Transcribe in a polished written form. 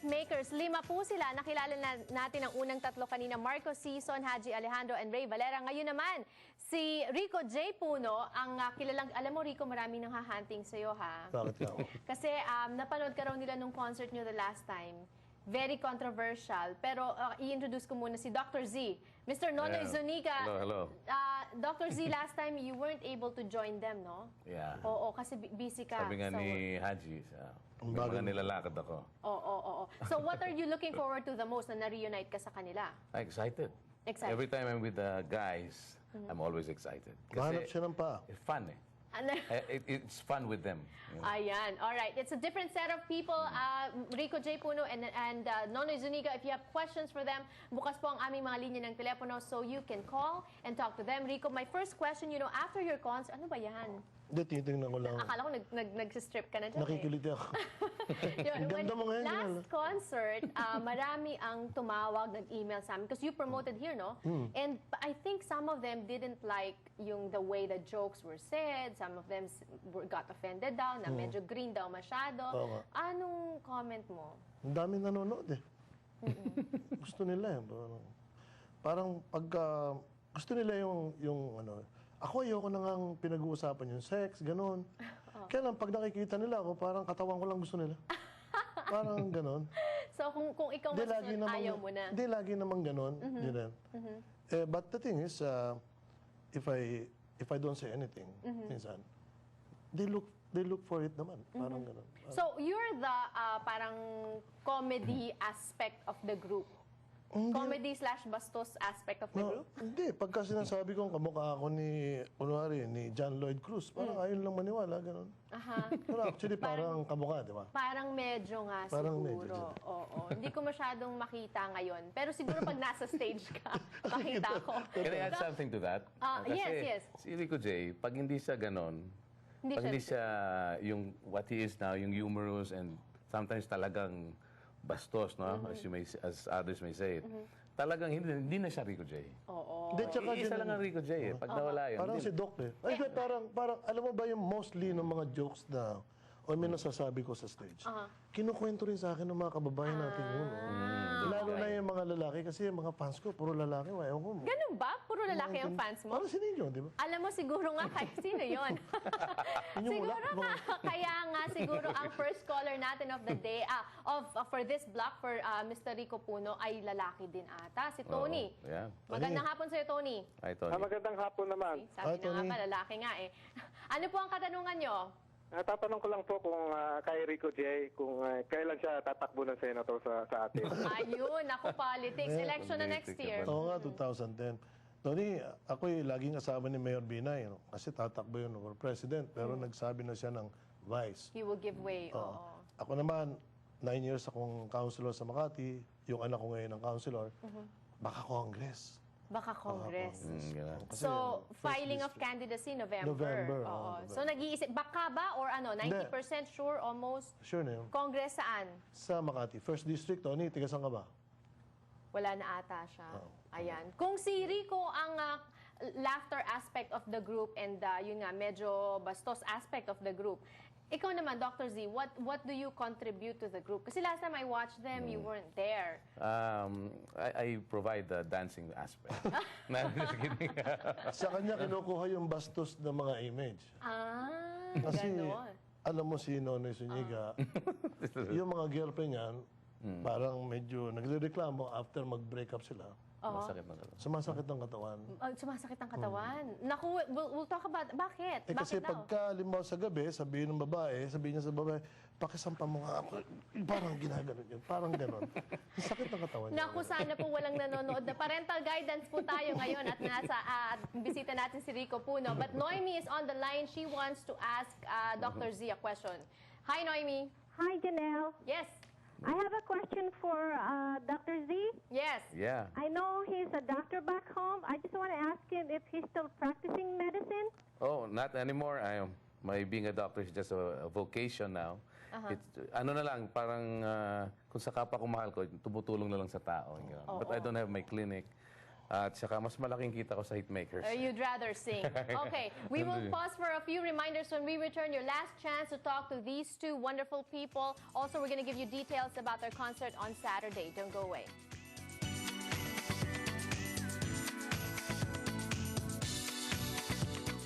Hitmakers, 5 po sila. Nakilala natin ang unang tatlo kanina, Marco Sison, Haji Alejandro, and Ray Valera. Ngayon naman, si Rico J. Puno, ang kilalang, alam mo Rico, maraming nang hahunting sa'yo ha. Bakit ka? Kasi napanood ka raw nila nung concert nyo the last time. Very controversial. Pero i-introduce ko muna si Dr. Z. Mr. Nonoy Zuniga. Hello. Dr. Z, last time you weren't able to join them, no? Yeah. Oo, kasi busy ka. Sabi nga So, ni Haji, may Bago- mga nilalakad ako. Oo. So what are you looking forward to the most na na-reunite ka sa kanila? I'm excited. Excited. Every time I'm with the guys, I'm always excited. Mahanap siya ng paa. It's fun eh. Ano? It's fun with them. You know? Ayan. All right. It's a different set of people. Rico J. Puno and Nonoy Zuniga, if you have questions for them, bukas po ang aming mga linya ng telepono so you can call and talk to them. Rico, my first question, after your concert, ano ba yan? Hindi, titingnan ko lang. Akala ko nag-strip ka na dyan. Nakikiliti ako. Yun, Ang ganda mo ngayon, last Ginal. concert, marami ang tumawag, nag-email sa amin because you promoted here, no? And I think some of them didn't like the way the jokes were said. Some of them got offended daw, na medyo green daw masyado. Oo nga. Anong comment mo? Ang dami nanonood eh. Gusto nila eh. Parang pagka... Gusto nila yung ano... Ako ayoko na nga pinag-uusapan yung sex, gano'n. Kaya lang, pag nakikita nila ako, parang katawan ko lang gusto nila. Parang gano'n. So kung ikaw masunod, ayaw mo na. Hindi, lagi naman gano'n. Yun. But the thing is, if I don't say anything, minsan, they look for it naman. Parang gano'n. So you're the parang comedy aspect of the group. Comedy/bastos aspect of the group? Hindi. Pagka sinasabi kong kamukha ako ni John Lloyd Cruz, parang ayaw lang maniwala, gano'n. Pero actually, parang kamukha, di ba? Parang medyo nga Parang siguro. medyo. Oo. Hindi ko masyadong makita ngayon. Pero siguro pag nasa stage ka, makita ko. Can I add something to that? Yes. Si Rico J, pag hindi siya ganon, pag hindi siya yung what he is now, yung humorous and sometimes talagang bastos, no? As others may say it. Talagang hindi na siya Rico J. Oo. Hindi, tsaka Isa lang ang Rico J eh. Pag nawala yun. Parang hindi- si Doc eh. Ay, parang, alam mo ba yung mostly ng mga jokes na o may nasasabi ko sa stage, kinukwento rin sa akin ng mga kababayan natin yun. Lalo na yung mga lalaki, kasi yung mga fans ko, puro lalaki. Ewan ko. Ganun ba? Puro lalaki ang fans mo? Parang si Ninyo, di ba? Alam mo, siguro nga kayo, sino yun? Siguro nga, kaya nga siguro ang first caller natin of the day, for this block, for Mr. Rico Puno, ay lalaki din ata, si Tony. Oo, yeah. Magandang hapon sa'yo, Tony. Ay, Tony. Magandang hapon naman. Sabi Hi, na nga Tony. pa, lalaki nga eh. Ano po ang katanungan nyo? Tatanong ko lang po kung kay Rico J, kung kailan siya tatakbo ng senator sa atin. Ayun, ako politics. Election na next year. Oo nga, 2010. Tony, ako'y laging kasama ni Mayor Binay, kasi tatakbo yun for president, pero nagsabi na siya ng vice. He will give way. Oo. Ako naman, 9 years akong councilor sa Makati, yung anak ko ngayon ng councilor, baka Congress. Baka Congress. Ganun. Kasi So, first filing of district. candidacy November. November, Oo. oo, So, nag-iisip, baka ba or ano, 90% sure almost? Sure na yun. Congress saan? Sa Makati. First district, Tony, tiga saan ka ba? Wala na ata siya. Ayan. Kung si Rico ang laughter aspect of the group and yun nga, medyo bastos aspect of the group, ikaw naman, Dr. Z, what do you contribute to the group? Kasi last time I watched them, you weren't there. I provide the dancing aspect. No, I'm just kidding. Sa kanya, kinukuha yung bastos ng mga image. Kasi, Ganon. alam mo si Nonoy Zuniga, yung mga girlfriend niyan, parang medyo nagrereklamo after mag-break up sila. Masakit na katawan. Sumasakit ang katawan. Sumasakit ang katawan. Naku, we'll talk about, bakit? Kasi Bakit daw? pagka, halimbawa sa gabi, sabihin niya sa babae, pakisampa mo nga ako. Parang ginaganon yun. Parang ganon. Ang sakit ng katawan niya. Naku, sana po walang nanonood na parental guidance po tayo ngayon at nasa bisita natin si Rico Puno. But Noemi is on the line. She wants to ask Dr. Z a question. Hi, Noemi. Hi, Janelle. Yes. I have a question for Dr. Z. Yes. Yeah. I know he's a doctor back home. I just want to ask him if he's still practicing medicine. Oh, not anymore. My being a doctor is just a vocation now. It's, ano na lang, parang kung sa kapwa ko mahal ko, tumutulong na lang sa tao. But I don't have my clinic. At saka mas malaking kita ko sa hitmakers. You'd rather sing. Okay, we will pause for a few reminders when we return. Your last chance to talk to these two wonderful people. Also, we're going to give you details about their concert on Saturday. Don't go away.